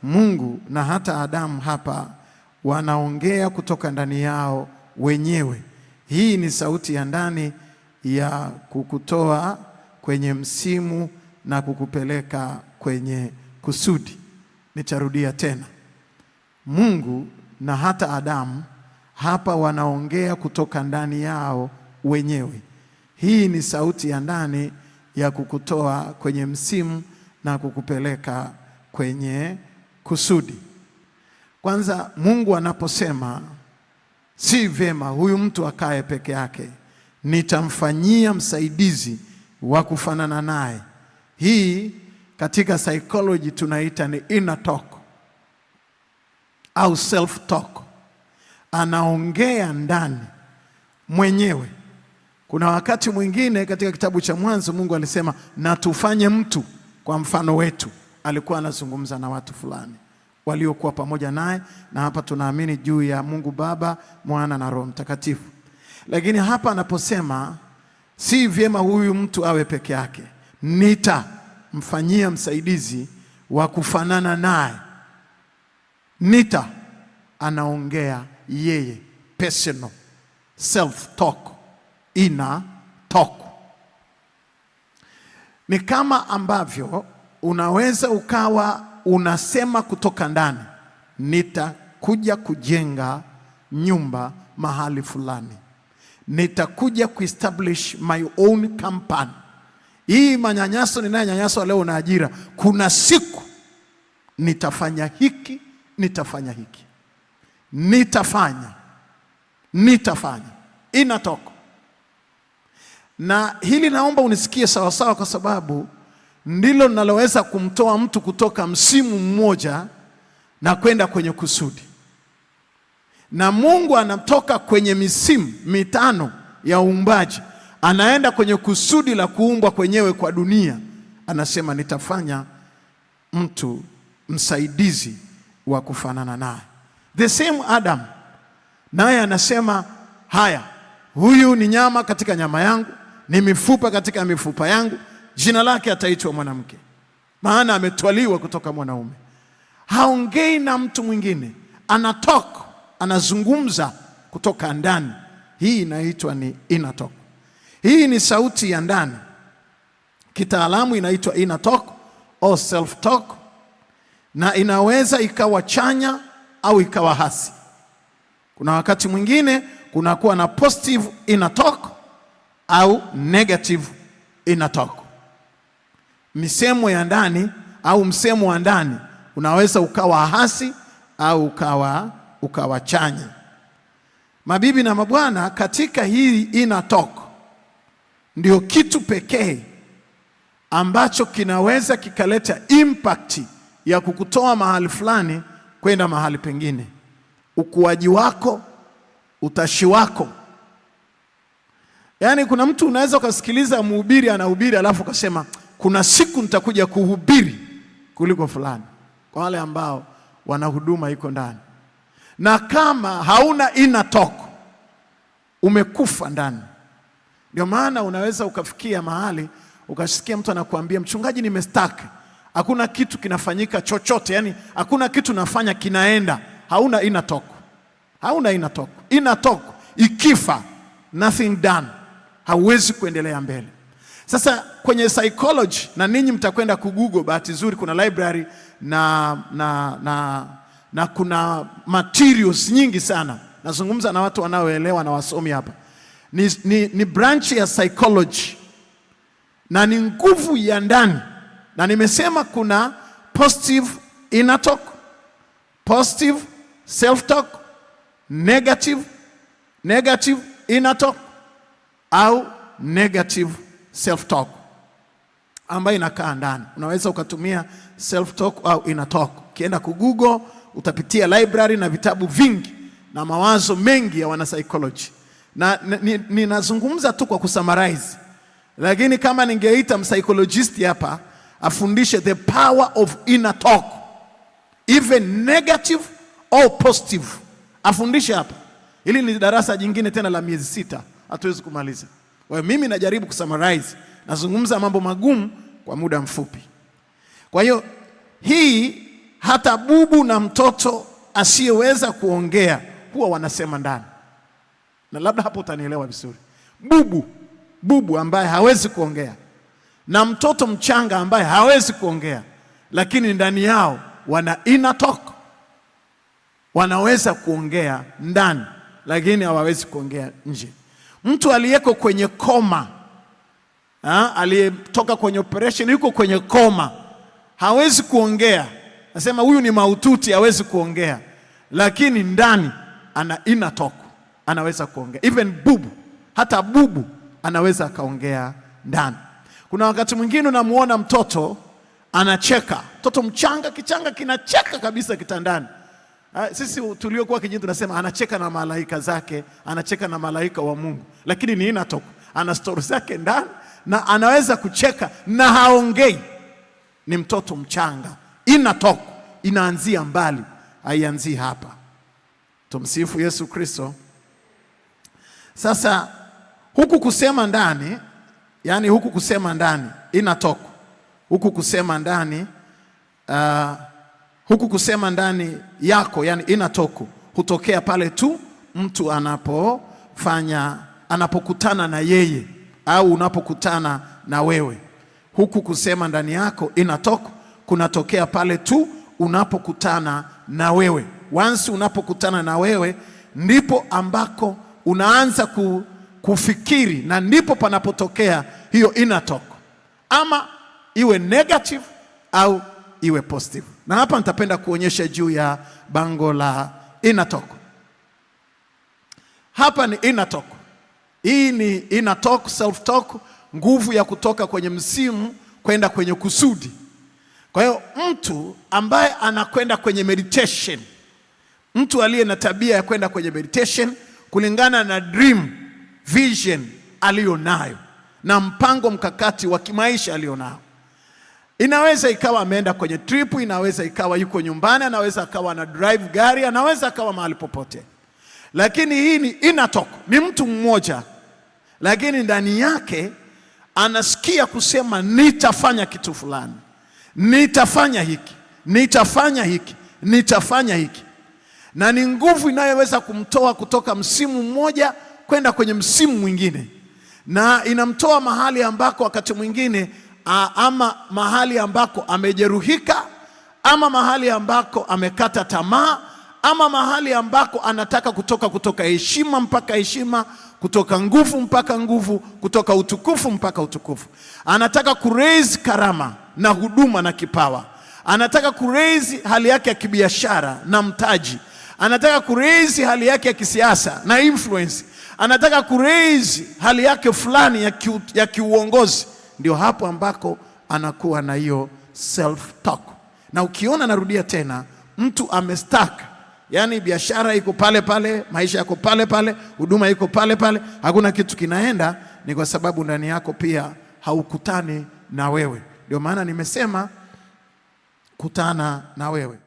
Mungu na hata Adamu hapa wanaongea kutoka ndani yao wenyewe. Hii ni sauti ya ndani ya kukutoa kwenye msimu na kukupeleka kwenye kusudi. Nitarudia tena. Mungu na hata Adamu hapa wanaongea kutoka ndani yao wenyewe. Hii ni sauti ya ndani ya kukutoa kwenye msimu na kukupeleka kwenye kusudi. Kwanza, Mungu anaposema si vyema huyu mtu akae peke yake, nitamfanyia msaidizi wa kufanana naye. Hii katika psychology tunaita ni inner talk au self talk. Anaongea ndani mwenyewe. Kuna wakati mwingine katika kitabu cha Mwanzo Mungu alisema na tufanye mtu kwa mfano wetu. Alikuwa anazungumza na watu fulani waliokuwa pamoja naye, na hapa tunaamini juu ya Mungu Baba, Mwana na Roho Mtakatifu. Lakini hapa anaposema si vyema huyu mtu awe peke yake, nitamfanyia msaidizi wa kufanana naye. Anaongea yeye, personal self talk, inner talk. Ni kama ambavyo unaweza ukawa unasema kutoka ndani, nitakuja kujenga nyumba mahali fulani, nitakuja kuestablish my own company. Hii manyanyaso ninayanyanyaswa leo na ajira, kuna siku nitafanya hiki, nitafanya hiki, nitafanya inatoka. Na hili naomba unisikie sawa sawa, kwa sababu ndilo linaloweza kumtoa mtu kutoka msimu mmoja na kwenda kwenye kusudi. Na Mungu anatoka kwenye misimu mitano ya uumbaji, anaenda kwenye kusudi la kuumbwa kwenyewe kwa dunia. Anasema nitafanya mtu msaidizi wa kufanana naye. The same Adam naye anasema haya, huyu ni nyama katika nyama yangu, ni mifupa katika mifupa yangu, jina lake ataitwa mwanamke, maana ametwaliwa kutoka mwanaume. Haongei na mtu mwingine, anazungumza kutoka ndani. Hii inaitwa ni inner talk. Hii ni sauti ya ndani. Kitaalamu inaitwa inner talk au self talk, na inaweza ikawa chanya au ikawa hasi. Kuna wakati mwingine kunakuwa na positive inner talk au negative inner talk. Misemo ya ndani au msemo wa ndani unaweza ukawa hasi au ukawa chanya. Mabibi na mabwana, katika hii inner talk ndio kitu pekee ambacho kinaweza kikaleta impact ya kukutoa mahali fulani kwenda mahali pengine. Ukuaji wako, utashi wako. Yaani kuna mtu unaweza ukasikiliza mhubiri anahubiri alafu ukasema kuna siku nitakuja kuhubiri kuliko fulani. Kwa wale ambao wana huduma iko ndani. Na kama hauna inner talk, umekufa ndani. Ndio maana unaweza ukafikia mahali ukasikia mtu anakuambia mchungaji, nimestaki, hakuna kitu kinafanyika chochote, yani hakuna kitu nafanya kinaenda. Hauna inner talk. Hauna inner talk. Inner talk ikifa, nothing done, hauwezi kuendelea mbele. Sasa kwenye psychology, na ninyi mtakwenda kugoogle, bahati nzuri kuna library na kuna materials nyingi sana. Nazungumza na watu wanaoelewa na wasomi hapa. Ni branch ya psychology na ni nguvu ya ndani. Na nimesema kuna positive inner talk, positive self talk, negative inner talk au negative self talk ambayo inakaa ndani. Unaweza ukatumia self talk au inner talk. Ukienda Google utapitia library na vitabu vingi na mawazo mengi ya wana psychology. Na ninazungumza tu kwa kusummarize. Lakini kama ningeita psychologist hapa afundishe the power of inner talk, even negative or positive, afundishe hapa. Hili ni darasa jingine tena la miezi 6, hatuwezi kumaliza. Kwa hiyo mimi najaribu kusummarize, nazungumza mambo magumu kwa muda mfupi. Kwa hiyo hii hata bubu na mtoto asiyeweza kuongea huwa wanasema ndani. Na labda hapo utanielewa vizuri. Bubu ambaye hawezi kuongea na mtoto mchanga ambaye hawezi kuongea, lakini ndani yao wana inner talk. Wanaweza kuongea ndani, lakini hawawezi kuongea nje. Mtu aliyeko kwenye koma, aliyetoka kwenye operation, yuko kwenye koma, hawezi kuongea. Nasema huyu ni mahututi, hawezi kuongea, lakini ndani ana inner talk, anaweza kuongea. Even hata bubu anaweza akaongea ndani. Kuna wakati mwingine unamuona mtoto anacheka, mtoto mchanga, kichanga kinacheka kabisa kitandani. Sisi tuliokuwa kijijini tunasema anacheka na malaika zake, anacheka na malaika wa Mungu, lakini ni inner talk. Ana story zake ndani na anaweza kucheka na haongei. Ni mtoto mchanga. Inner talk inaanzia mbali, haianzii hapa. Tumsifu Yesu Kristo. Sasa huku kusema ndani, yani huku kusema ndani, inner talk, huku kusema ndani, huku kusema ndani yako, yani inner talk, hutokea pale tu mtu anapokutana na yeye au unapokutana na wewe. Huku kusema ndani yako, inner talk, kunatokea pale tu unapokutana na wewe. Once unapokutana na wewe, ndipo ambako unaanza kufikiri, na ndipo panapotokea hiyo inner talk, ama iwe negative au iwe positive. Na hapa nitapenda kuonyesha juu ya bango la inner talk. Hapa ni inner talk. Hii ni inner talk, self talk, nguvu ya kutoka kwenye msimu kwenda kwenye kusudi. Kwa hiyo mtu ambaye anakwenda kwenye meditation, mtu aliye na tabia ya kwenda kwenye meditation kulingana na dream, vision aliyonayo na mpango mkakati wa kimaisha alionao. Inaweza ikawa ameenda kwenye trip, inaweza ikawa yuko nyumbani, anaweza akawa na drive gari, anaweza akawa mahali popote. Lakini hii ni inner talk, ni mtu mmoja, lakini ndani yake anasikia kusema nitafanya kitu fulani, nitafanya hiki, nitafanya hiki, nitafanya hiki. Na ni nguvu inayoweza kumtoa kutoka msimu mmoja kwenda kwenye msimu mwingine, na inamtoa mahali ambako wakati mwingine ama mahali ambako amejeruhika, ama mahali ambako amekata tamaa, ama mahali ambako anataka kutoka heshima mpaka heshima, kutoka nguvu mpaka nguvu, kutoka utukufu mpaka utukufu. Anataka kuraise karama na huduma na kipawa. Anataka kuraise hali yake ya kibiashara na mtaji. Anataka kuraise hali yake ya kisiasa na influence. Anataka kuraise hali yake fulani ya kiuongozi. Ndio hapo ambako anakuwa na hiyo self talk. Na ukiona, narudia tena, mtu amestuck, yani biashara iko pale pale, maisha yako pale pale, huduma iko pale pale, hakuna kitu kinaenda, ni kwa sababu ndani yako pia haukutani na wewe. Ndio maana nimesema kutana na wewe.